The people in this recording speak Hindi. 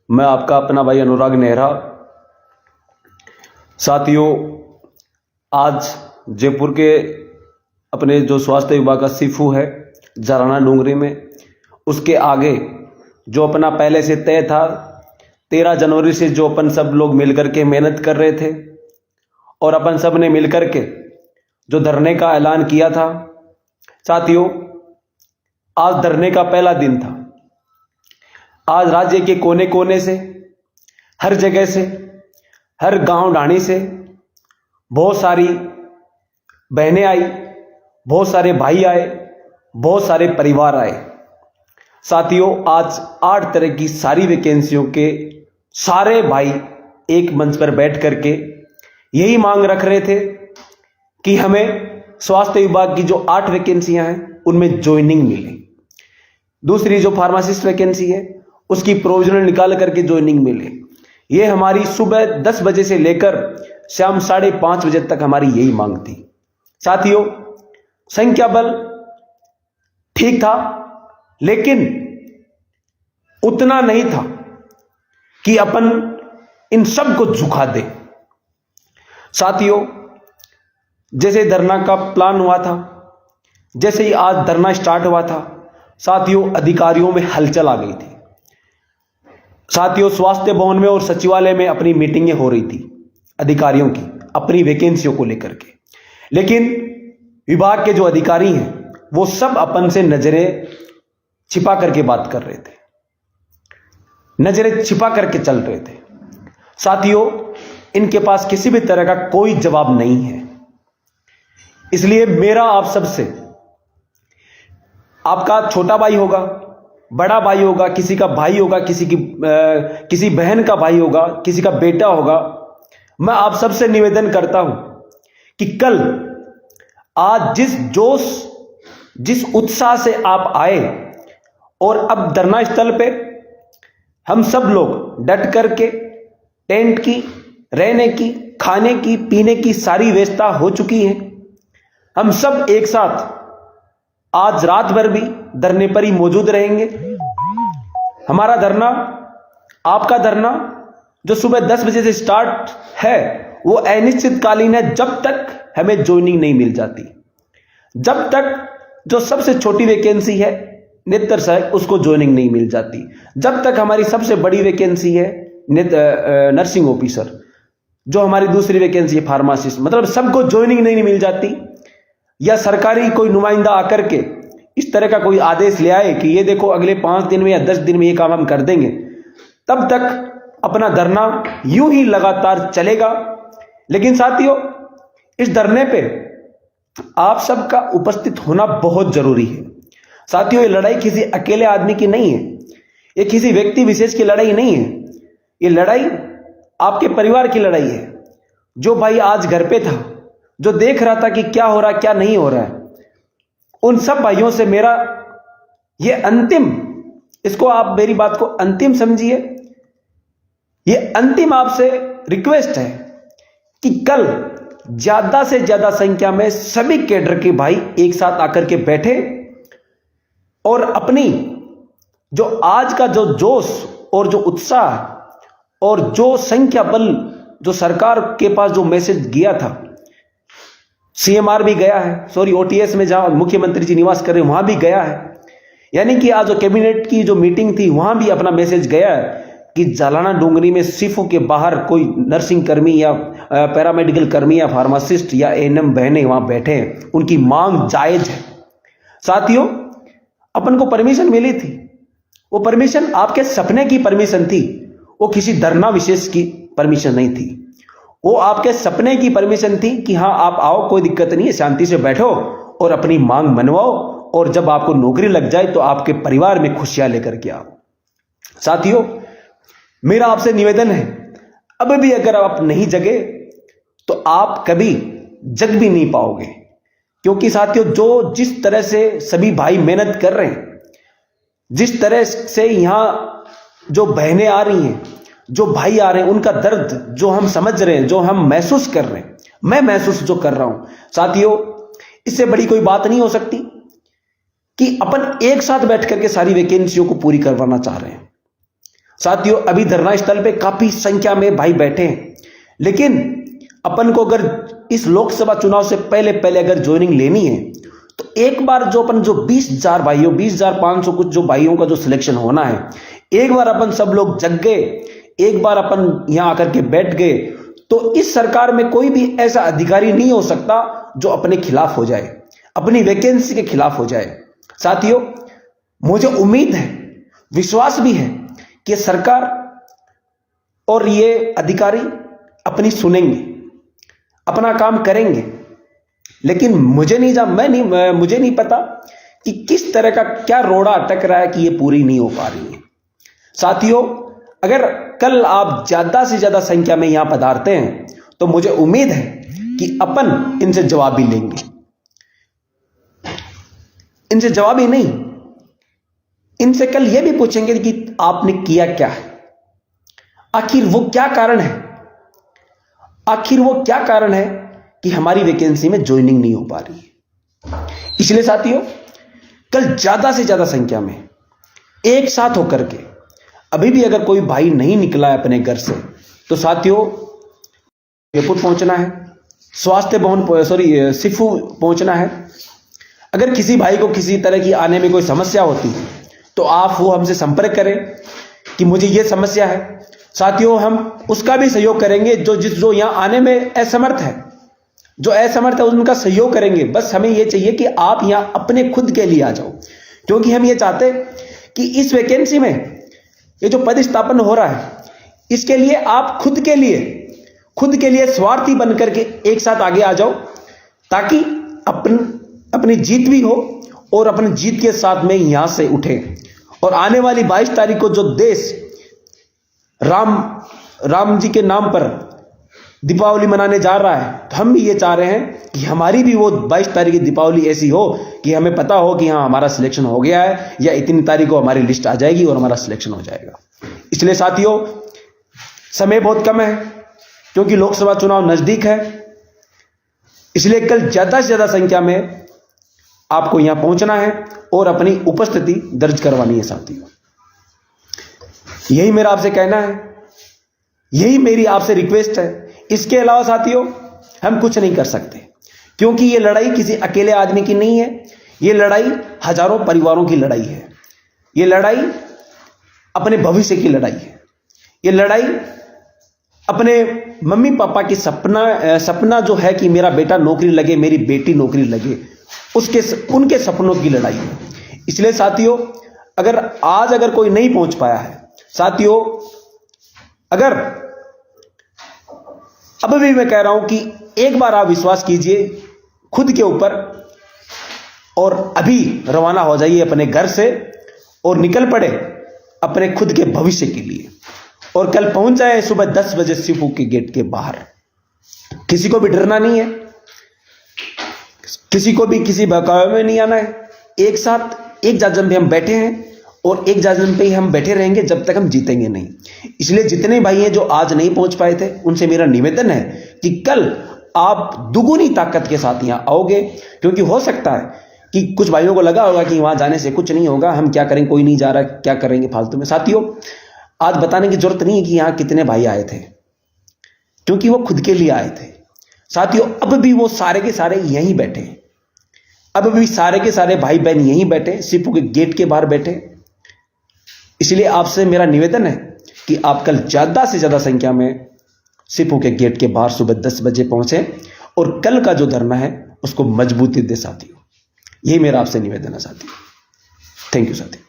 मैं आपका अपना भाई अनुराग नेहरा। साथियों, आज जयपुर के अपने जो स्वास्थ्य विभाग का सिफू है जालाना डूंगरी में, उसके आगे जो अपना पहले से तय था 13 जनवरी से जो अपन सब लोग मिलकर के मेहनत कर रहे थे और अपन सब ने मिलकर के जो धरने का ऐलान किया था। साथियों, आज धरने का पहला दिन था। आज राज्य के कोने कोने से, हर जगह से, हर गांव ढाणी से बहुत सारी बहनें आई, बहुत सारे भाई आए, बहुत सारे परिवार आए। साथियों, आज 8 तरह की सारी वैकेंसियों के सारे भाई एक मंच पर बैठ करके यही मांग रख रहे थे कि हमें स्वास्थ्य विभाग की जो 8 वैकेंसियां हैं उनमें ज्वाइनिंग मिले। दूसरी जो फार्मासिस्ट वैकेंसी है उसकी प्रोविजनल निकाल करके ज्वाइनिंग मिले। ये हमारी सुबह 10 बजे से लेकर शाम 5:30 बजे तक हमारी यही मांग थी। साथियों, संख्या बल ठीक था, लेकिन उतना नहीं था कि अपन इन सब को झुका दे। साथियों, जैसे धरना का प्लान हुआ था, जैसे ही आज धरना स्टार्ट हुआ था, साथियों अधिकारियों में हलचल आ गई थी। साथियों, स्वास्थ्य भवन में और सचिवालय में अपनी मीटिंगें हो रही थी अधिकारियों की अपनी वैकेंसियों को लेकर के, लेकिन विभाग के जो अधिकारी हैं वो सब अपन से नजरें छिपा करके बात कर रहे थे, नजरें छिपा करके चल रहे थे। साथियों, इनके पास किसी भी तरह का कोई जवाब नहीं है। इसलिए मेरा आप सबसे, आपका छोटा भाई होगा, बड़ा भाई होगा, किसी का भाई होगा, किसी बहन का भाई होगा, किसी का बेटा होगा, मैं आप सबसे निवेदन करता हूं कि कल आज जिस जोश, जिस उत्साह से आप आए और अब धरना स्थल पे हम सब लोग डट करके टेंट की, रहने की, खाने की, पीने की सारी व्यवस्था हो चुकी है। हम सब एक साथ आज रात भर भी धरने पर ही मौजूद रहेंगे। हमारा धरना, आपका धरना जो सुबह 10 बजे से स्टार्ट है वो अनिश्चितकालीन है, जब तक हमें ज्वाइनिंग नहीं मिल जाती। जब तक जो सबसे छोटी वैकेंसी है नेत्र सहायक, उसको ज्वाइनिंग नहीं मिल जाती। जब तक हमारी सबसे बड़ी वैकेंसी है नर्सिंग ऑफिसर, जो हमारी दूसरी वैकेंसी है फार्मासिस्ट, मतलब सबको ज्वाइनिंग नहीं मिल जाती, या सरकारी कोई नुमाइंदा आकर के इस तरह का कोई आदेश ले आए कि ये देखो अगले 5 दिन में या 10 दिन में ये काम हम कर देंगे, तब तक अपना धरना यूं ही लगातार चलेगा। लेकिन साथियों, इस धरने पे आप सबका उपस्थित होना बहुत जरूरी है। साथियों, ये लड़ाई किसी अकेले आदमी की नहीं है, ये किसी व्यक्ति विशेष की लड़ाई नहीं है, ये लड़ाई आपके परिवार की लड़ाई है। जो भाई आज घर पे था, जो देख रहा था कि क्या हो रहा क्या नहीं हो रहा है, उन सब भाइयों से मेरा ये अंतिम, इसको आप मेरी बात को अंतिम समझिए, ये अंतिम आपसे रिक्वेस्ट है कि कल ज्यादा से ज्यादा संख्या में सभी कैडर के भाई एक साथ आकर के बैठे और अपनी जो आज का जो जोश और जो उत्साह और जो संख्या बल, जो सरकार के पास जो मैसेज गया था, सीएमआर भी गया है, सॉरी ओटीएस में जहां मुख्यमंत्री जी निवास कर रहे हैं वहां भी गया है, यानी कि आज जो कैबिनेट की जो मीटिंग थी वहां भी अपना मैसेज गया है कि जालाना डूंगरी में सिफू के बाहर कोई नर्सिंग कर्मी या पैरामेडिकल कर्मी या फार्मासिस्ट या एएनएम बहनें वहां बैठे हैं, उनकी मांग जायज है। साथियों, अपन को परमिशन मिली थी, वो परमिशन आपके सपने की परमिशन थी, वो किसी धरना विशेष की परमिशन नहीं थी। वो आपके सपने की परमिशन थी कि हाँ आप आओ, कोई दिक्कत नहीं है, शांति से बैठो और अपनी मांग मनवाओ, और जब आपको नौकरी लग जाए तो आपके परिवार में खुशियां लेकर के आओ। साथियों, मेरा आपसे निवेदन है, अब भी अगर आप नहीं जगे तो आप कभी जग भी नहीं पाओगे, क्योंकि साथियों जो जिस तरह से सभी भाई मेहनत कर रहे हैं, जिस तरह से यहां जो बहनें आ रही हैं, जो भाई आ रहे हैं, उनका दर्द जो हम समझ रहे हैं, जो हम महसूस कर रहे हैं, मैं महसूस जो कर रहा हूं, साथियों इससे बड़ी कोई बात नहीं हो सकती कि अपन एक साथ बैठ करके सारी वैकेंसियों को पूरी करवाना चाह रहे हैं। साथियों अभी धरना स्थल पे काफी संख्या में भाई बैठे हैं, लेकिन अपन को अगर इस लोकसभा चुनाव से पहले पहले अगर ज्वाइनिंग लेनी है तो एक बार जो अपन जो 20,000 भाइयों 20,500 कुछ जो भाइयों का जो सिलेक्शन होना है, एक बार अपन सब लोग जग गए, एक बार अपन यहां आकर के बैठ गए तो इस सरकार में कोई भी ऐसा अधिकारी नहीं हो सकता जो अपने खिलाफ हो जाए, अपनी वैकेंसी के खिलाफ हो जाए। साथियों मुझे उम्मीद है, विश्वास भी है कि सरकार और ये अधिकारी अपनी सुनेंगे, अपना काम करेंगे, लेकिन मुझे नहीं पता कि किस तरह का क्या रोड़ा अटक रहा है कि ये पूरी नहीं हो पा रही है। साथियों अगर कल आप ज्यादा से ज्यादा संख्या में यहां पधारते हैं तो मुझे उम्मीद है कि अपन इनसे जवाब भी लेंगे, इनसे जवाब ही नहीं, इनसे कल यह भी पूछेंगे कि आपने किया क्या है, आखिर वो क्या कारण है, आखिर वो क्या कारण है कि हमारी वैकेंसी में ज्वाइनिंग नहीं हो पा रही है। इसलिए साथियों कल ज्यादा से ज्यादा संख्या में एक साथ होकर के, अभी भी अगर कोई भाई नहीं निकला है अपने घर से तो साथियों जयपुर पहुंचना है, स्वास्थ्य भवन सिफू पहुंचना है। अगर किसी भाई को किसी तरह की आने में कोई समस्या होती है तो आप वो हमसे संपर्क करें कि मुझे ये समस्या है। साथियों हम उसका भी सहयोग करेंगे, जो यहां आने में असमर्थ है, जो असमर्थ है उनका सहयोग करेंगे। बस हमें यह चाहिए कि आप यहां अपने खुद के लिए आ जाओ, क्योंकि हम ये चाहते कि इस वैकेंसी में ये जो पद स्थापन हो रहा है इसके लिए आप खुद के लिए स्वार्थी बनकर के एक साथ आगे आ जाओ, ताकि अपनी जीत भी हो और अपनी जीत के साथ में यहां से उठे। और आने वाली 22 तारीख को जो देश राम जी के नाम पर दीपावली मनाने जा रहा है, तो हम भी ये चाह रहे हैं कि हमारी भी वो 22 तारीख की दीपावली ऐसी हो कि हमें पता हो कि हाँ हमारा सिलेक्शन हो गया है, या इतनी तारीख को हमारी लिस्ट आ जाएगी और हमारा सिलेक्शन हो जाएगा। इसलिए साथियों समय बहुत कम है, क्योंकि लोकसभा चुनाव नजदीक है, इसलिए कल ज्यादा से ज्यादा संख्या में आपको यहां पहुंचना है और अपनी उपस्थिति दर्ज करवानी है। साथियों यही मेरा आपसे कहना है, यही मेरी आपसे रिक्वेस्ट है। इसके अलावा साथियों हम कुछ नहीं कर सकते, क्योंकि ये लड़ाई किसी अकेले आदमी की नहीं है, ये लड़ाई हजारों परिवारों की लड़ाई है, ये लड़ाई अपने भविष्य की लड़ाई है, ये लड़ाई अपने मम्मी पापा की सपना जो है कि मेरा बेटा नौकरी लगे, मेरी बेटी नौकरी लगे, उनके सपनों की लड़ाई है। इसलिए साथियों अगर कोई नहीं पहुंच पाया है, साथियों अगर अब भी मैं कह रहा हूं कि एक बार आप विश्वास कीजिए खुद के ऊपर और अभी रवाना हो जाइए अपने घर से और निकल पड़े अपने खुद के भविष्य के लिए, और कल पहुंच जाए सुबह 10 बजे सिफू के गेट के बाहर। किसी को भी डरना नहीं है, किसी को भी किसी बहकावे में नहीं आना है। एक साथ एक जाजम पे हम बैठे हैं और एक जाजम पे ही हम बैठे रहेंगे जब तक हम जीतेंगे नहीं। इसलिए जितने भाई हैं जो आज नहीं पहुंच पाए थे, उनसे मेरा निवेदन है कि कल आप दुगुनी ताकत के साथ यहां आओगे, क्योंकि हो सकता है कि कुछ भाइयों को लगा होगा कि वहां जाने से कुछ नहीं होगा, हम क्या करेंगे, कोई नहीं जा रहा, क्या करेंगे फालतू में। साथियों आज बताने की जरूरत नहीं है कि यहां कितने भाई आए थे, क्योंकि वो खुद के लिए आए थे। साथियों अब भी वो सारे के सारे यहीं बैठे, अब भी सारे के सारे भाई बहन यहीं बैठे, सिपू के गेट के बाहर बैठे। इसलिए आपसे मेरा निवेदन है कि आप कल ज्यादा से ज्यादा संख्या में सिपू के गेट के बाहर सुबह 10 बजे पहुंचे और कल का जो धरना है उसको मजबूती दे। साथियों यही मेरा आपसे निवेदन है साथियों। थैंक यू साथियों।